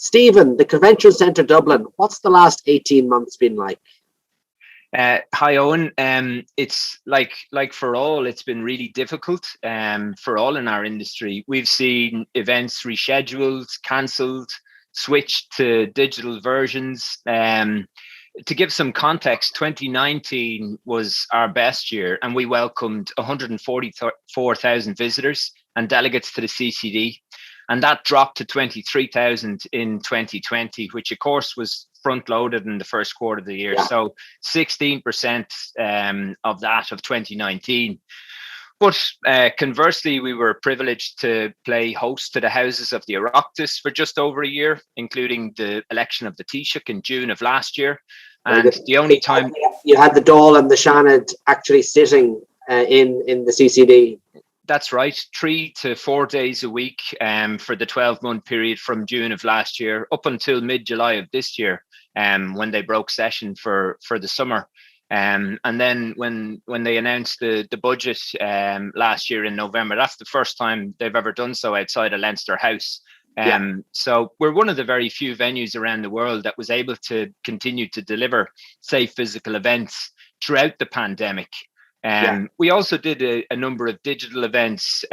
Stephen, the Convention Centre Dublin, what's the last 18 months been like? Hi, Owen. It's like for all, it's been really difficult for all in our industry. We've seen events rescheduled, cancelled, switched to digital versions. To give some context, 2019 was our best year, and we welcomed 144,000 visitors and delegates to the CCD. And that dropped to 23,000 in 2020, which of course was front loaded in the first quarter of the year. Yeah. So 16% of that of 2019. But conversely, we were privileged to play host to the Houses of the Oireachtas for just over a year, including the election of the Taoiseach in June of last year. And the only time you had the Dáil and the Seanad actually sitting in the CCD. That's right, 3 to 4 days a week for the 12-month period from June of last year up until mid-July of this year, when they broke session for the summer. And then when they announced the budget last year in November, that's the first time they've ever done so outside of Leinster House. So we're one of the very few venues around the world that was able to continue to deliver safe physical events throughout the pandemic. We also did a number of digital events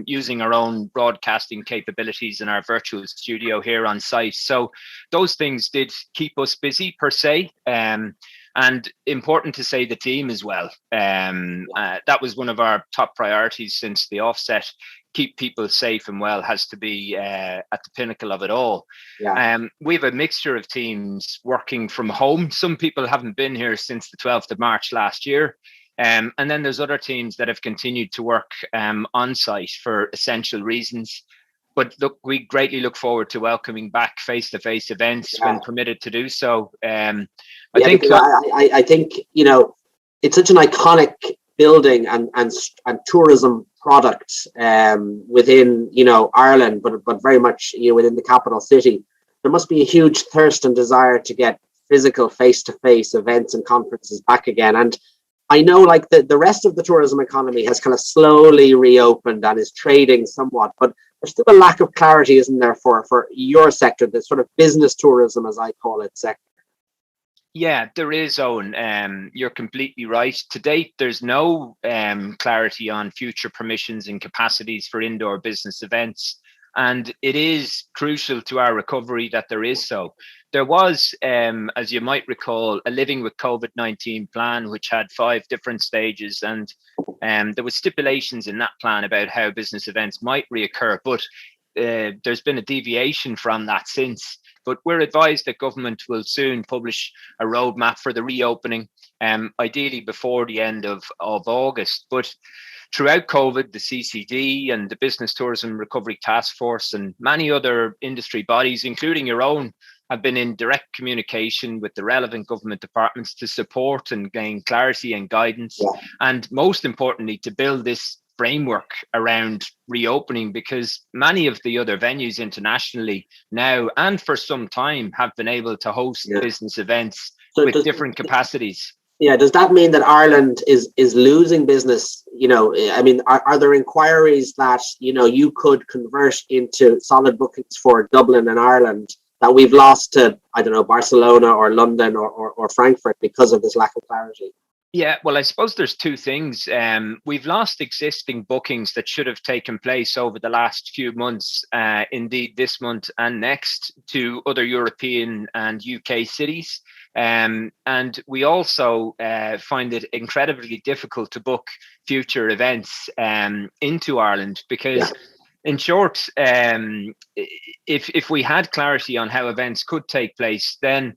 using our own broadcasting capabilities in our virtual studio here on site. So those things did keep us busy per se. And important to say the team as well. That was one of our top priorities since the offset. Keep people safe and well has to be at the pinnacle of it all. We have a mixture of teams working from home. Some people haven't been here since the 12th of March last year. And then there's other teams that have continued to work on site for essential reasons. But look, we greatly look forward to welcoming back face-to-face events when permitted to do so. I think, you know, it's such an iconic building and tourism product within, you know, Ireland, but very much, you know, within the capital city. There must be a huge thirst and desire to get physical face-to-face events and conferences back again. And I know, like, the rest of the tourism economy has kind of slowly reopened and is trading somewhat, but there's still a lack of clarity, isn't there, for your sector, the sort of business tourism, as I call it, sector? Yeah, there is, Owen. You're completely right. To date, there's no clarity on future permissions and capacities for indoor business events. And it is crucial to our recovery that there is so. There was, as you might recall, a Living with COVID-19 plan, which had 5 different stages. And there was stipulations in that plan about how business events might reoccur. But there's been a deviation from that since. But we're advised that government will soon publish a roadmap for the reopening, ideally before the end of August. But throughout COVID, the CCD and the Business Tourism Recovery Task Force and many other industry bodies, including your own, have been in direct communication with the relevant government departments to support and gain clarity and guidance. And most importantly, to build this framework around reopening, because many of the other venues internationally now and for some time have been able to host business events with different capacities. Yeah, does that mean that Ireland is losing business? You know, I mean, are there inquiries that, you know, you could convert into solid bookings for Dublin and Ireland that we've lost to, I don't know, Barcelona or London or Frankfurt because of this lack of clarity? Yeah, well, I suppose there's 2 things. We've lost existing bookings that should have taken place over the last few months, indeed this month and next, to other European and UK cities. And we also find it incredibly difficult to book future events into Ireland because, in short, if we had clarity on how events could take place, then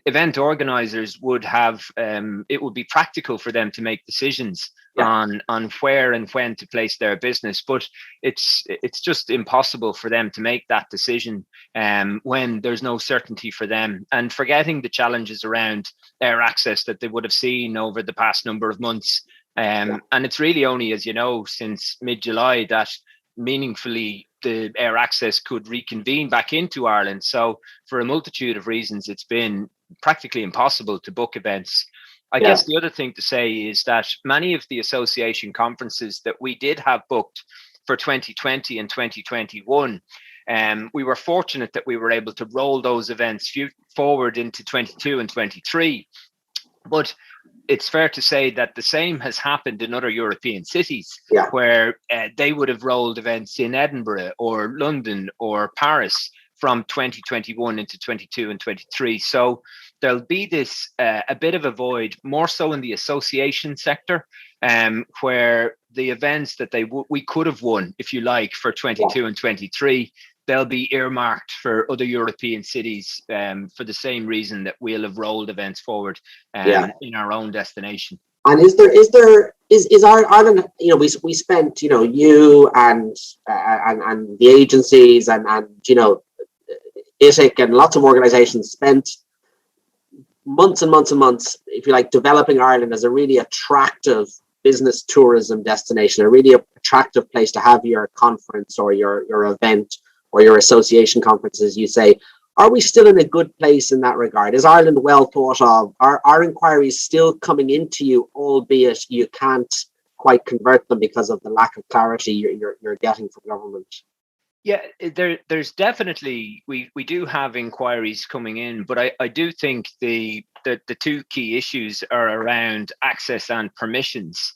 event organizers would have it would be practical for them to make decisions on where and when to place their business, but it's just impossible for them to make that decision when there's no certainty for them, and forgetting the challenges around air access that they would have seen over the past number of months, and it's really only, as you know, since mid-July that meaningfully the air access could reconvene back into Ireland. So for a multitude of reasons, it's been practically impossible to book events. I guess the other thing to say is that many of the association conferences that we did have booked for 2020 and 2021 We were fortunate that we were able to roll those events forward into 22 and 23. But it's fair to say that the same has happened in other European cities, where they would have rolled events in Edinburgh or London or Paris from 2021 into 22 and 23. So there'll be this a bit of a void, more so in the association sector, where the events that we could have won, if you like, for 22 and 23, they'll be earmarked for other European cities for the same reason that we'll have rolled events forward in our own destination. And is Ireland, you know, we spent, you know, you and the agencies and you know, ITIC and lots of organizations spent months and months and months, if you like, developing Ireland as a really attractive business tourism destination, a really attractive place to have your conference or your event or your association conference, as you say. Are we still in a good place in that regard? Is Ireland well thought of? Are inquiries still coming into you, albeit you can't quite convert them because of the lack of clarity you're getting from government? Yeah, there's definitely, we do have inquiries coming in, but I do think the two key issues are around access and permissions.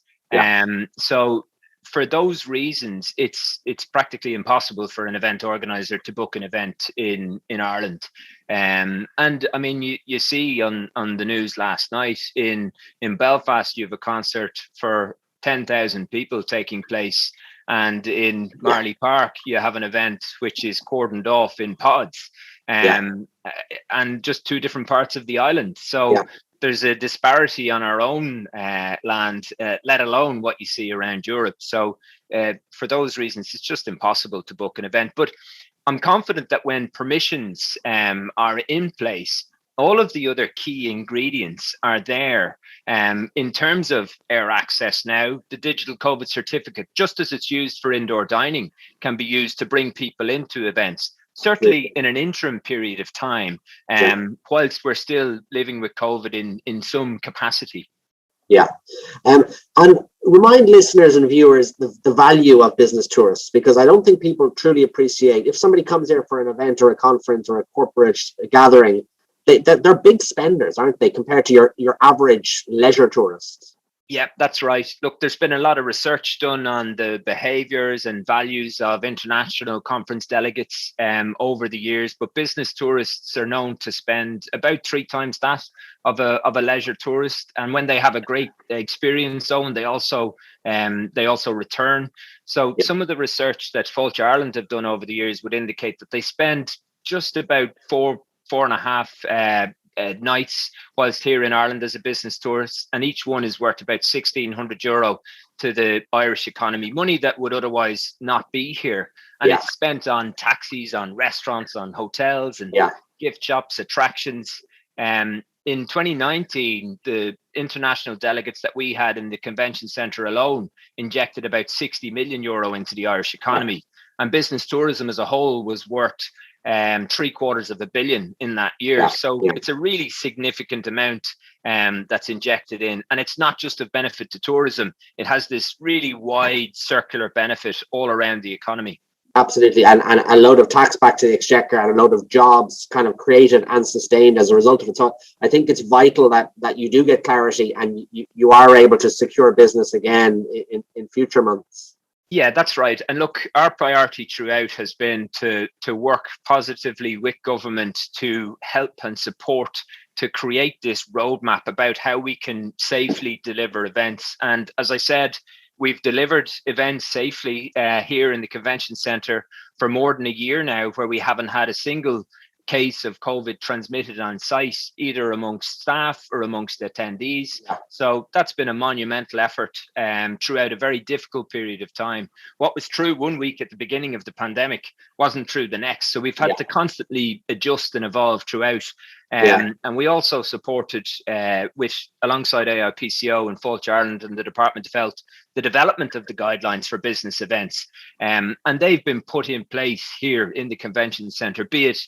So for those reasons, it's practically impossible for an event organizer to book an event in Ireland. And I mean, you see on the news last night in Belfast, you have a concert for 10,000 people taking place. And in Marley Park, you have an event which is cordoned off in pods, and just two different parts of the island. So there's a disparity on our own land, let alone what you see around Europe. So for those reasons, it's just impossible to book an event. But I'm confident that when permissions are in place, all of the other key ingredients are there. In terms of air access now, the digital COVID certificate, just as it's used for indoor dining, can be used to bring people into events, certainly in an interim period of time, whilst we're still living with COVID in some capacity. Yeah. And remind listeners and viewers the value of business tourists, because I don't think people truly appreciate, if somebody comes here for an event or a conference or a corporate gathering, they're big spenders, aren't they, compared to your average leisure tourist? Yeah, that's right. Look, there's been a lot of research done on the behaviors and values of international conference delegates over the years, but business tourists are known to spend about 3 times that of a leisure tourist. And when they have a great experience zone, they also return. So some of the research that Fáilte Ireland have done over the years would indicate that they spend just about 4.5 nights whilst here in Ireland as a business tourist, and each one is worth about €1,600 to the Irish economy, money that would otherwise not be here. And it's spent on taxis, on restaurants, on hotels and gift shops, attractions. In 2019, the international delegates that we had in the Convention Centre alone injected about €60 million into the Irish economy. And business tourism as a whole was worth $750 million in that year. So it's a really significant amount that's injected in. And it's not just of benefit to tourism. It has this really wide circular benefit all around the economy. Absolutely. And a load of tax back to the exchequer and a load of jobs kind of created and sustained as a result of it. So I think it's vital that you do get clarity and you are able to secure business again in future months. Yeah, that's right. And look, our priority throughout has been to work positively with government to help and support to create this roadmap about how we can safely deliver events. And as I said, we've delivered events safely here in the Convention Centre for more than a year now, where we haven't had a single case of COVID transmitted on site, either amongst staff or amongst attendees. So that's been a monumental effort throughout a very difficult period of time. What was true one week at the beginning of the pandemic wasn't true the next. So we've had to constantly adjust and evolve throughout. And we also supported alongside AIPCO and Fáilte Ireland and the Department of Health, the development of the guidelines for business events. And they've been put in place here in the Convention Centre, be it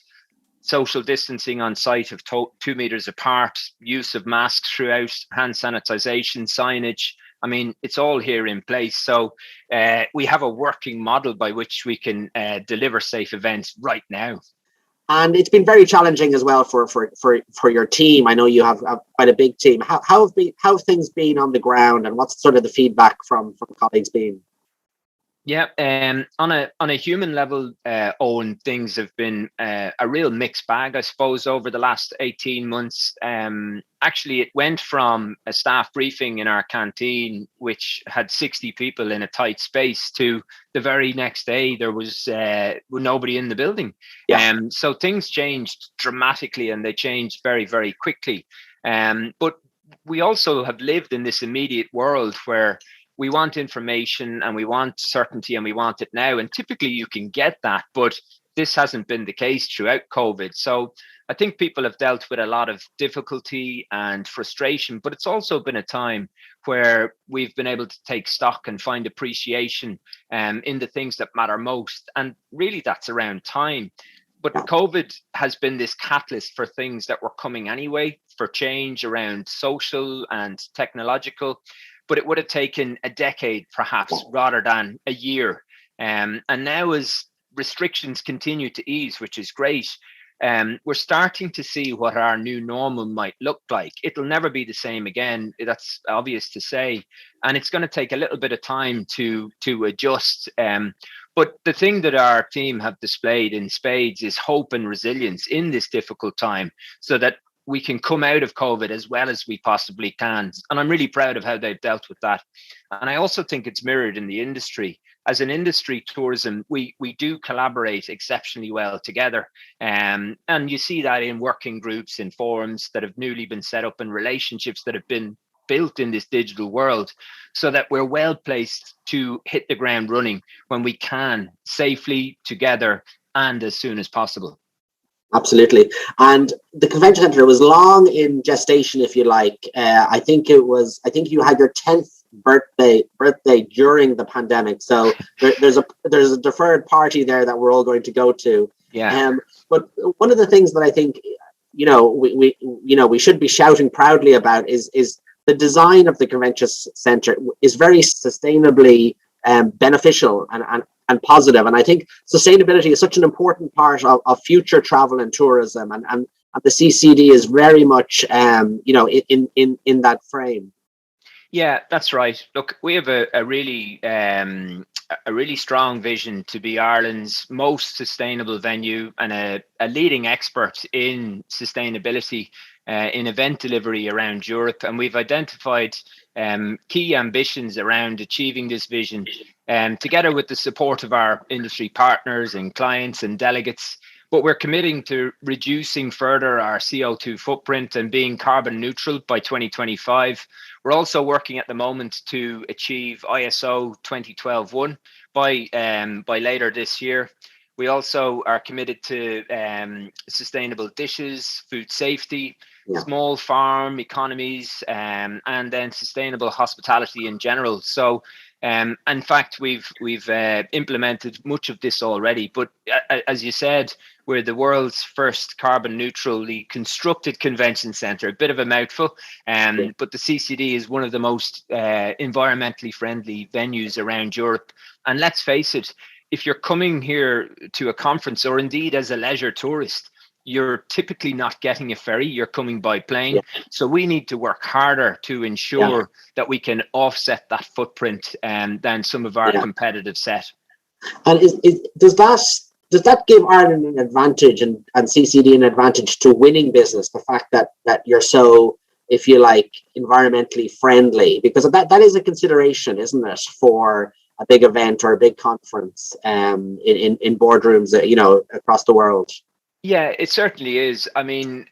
social distancing on site of 2 meters apart, use of masks throughout, hand sanitization, signage, I mean, it's all here in place. So we have a working model by which we can deliver safe events right now. And it's been very challenging as well for your team. I know you have quite a big team. How have things been on the ground, and what's sort of the feedback from colleagues been? Yeah, on a human level, Owen, things have been a real mixed bag, I suppose, over the last 18 months. Actually, it went from a staff briefing in our canteen, which had 60 people in a tight space, to the very next day there was nobody in the building. Yeah. So things changed dramatically, and they changed very, very quickly. But we also have lived in this immediate world where we want information and we want certainty and we want it now. And typically you can get that, but this hasn't been the case throughout COVID. So I think people have dealt with a lot of difficulty and frustration, but it's also been a time where we've been able to take stock and find appreciation in the things that matter most. And really that's around time. But COVID has been this catalyst for things that were coming anyway, for change around social and technological. But it would have taken a decade, perhaps, rather than a year. And now, as restrictions continue to ease, which is great, we're starting to see what our new normal might look like. It'll never be the same again. That's obvious to say. And it's going to take a little bit of time to adjust. But the thing that our team have displayed in spades is hope and resilience in this difficult time, so that we can come out of COVID as well as we possibly can. And I'm really proud of how they've dealt with that. And I also think it's mirrored in the industry. As an industry, tourism, we do collaborate exceptionally well together. And you see that in working groups, in forums that have newly been set up, and relationships that have been built in this digital world, so that we're well placed to hit the ground running when we can, safely, together, and as soon as possible. Absolutely. And the Convention Centre was long in gestation, if you like. I think you had your 10th birthday during the pandemic. So there's a deferred party there that we're all going to go to. Yeah. But one of the things that I think, we should be shouting proudly about is the design of the Convention Centre is very sustainably beneficial and positive. And I think sustainability is such an important part of future travel and tourism, and the CCD is very much in that frame. Yeah, that's right. Look, we have a really strong vision to be Ireland's most sustainable venue and a leading expert in sustainability in event delivery around Europe. And we've identified key ambitions around achieving this vision, together with the support of our industry partners and clients and delegates. But we're committing to reducing further our CO2 footprint and being carbon neutral by 2025. We're also working at the moment to achieve ISO 20121 by later this year. We also are committed to sustainable dishes, food safety, small farm economies, and then sustainable hospitality in general. So, in fact, we've implemented much of this already. But as you said, we're the world's first carbon neutrally constructed convention centre. A bit of a mouthful, but the CCD is one of the most environmentally friendly venues around Europe. And let's face it, if you're coming here to a conference, or indeed as a leisure tourist, you're typically not getting a ferry, you're coming by plane. Yeah. So we need to work harder to ensure that we can offset that footprint than some of our competitive set. And does that give Ireland an advantage and CCD an advantage to winning business, the fact that you're so, if you like, environmentally friendly? Because that is a consideration, isn't it, for a big event or a big conference in boardrooms, across the world? Yeah, it certainly is. I mean,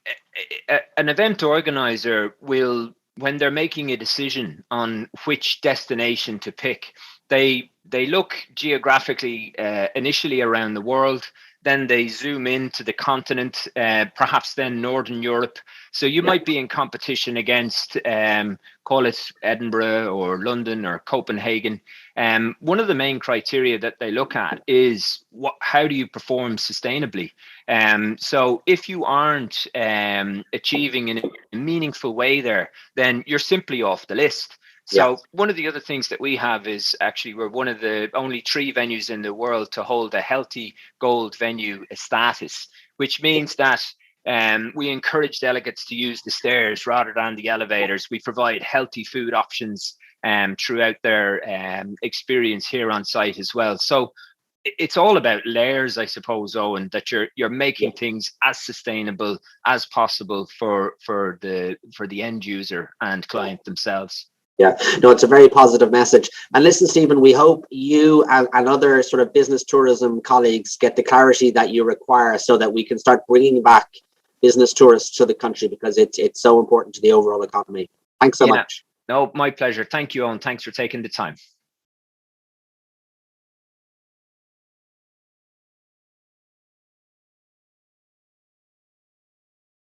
an event organizer will, when they're making a decision on which destination to pick, they look geographically initially around the world, then they zoom into the continent, perhaps then Northern Europe. So you might be in competition against, call it Edinburgh or London or Copenhagen. One of the main criteria that they look at is how do you perform sustainably? So if you aren't achieving in a meaningful way there, then you're simply off the list. So one of the other things that we have is actually we're one of the only 3 venues in the world to hold a healthy gold venue status, which means that we encourage delegates to use the stairs rather than the elevators. We provide healthy food options throughout their experience here on site as well. So it's all about layers, I suppose, Owen, that you're making things as sustainable as possible for the end user and client themselves. Yeah, no, it's a very positive message. And listen, Stephen, we hope you and other sort of business tourism colleagues get the clarity that you require so that we can start bringing back business tourists to the country, because it's so important to the overall economy. Thanks so much. No, my pleasure. Thank you, Owen. Thanks for taking the time.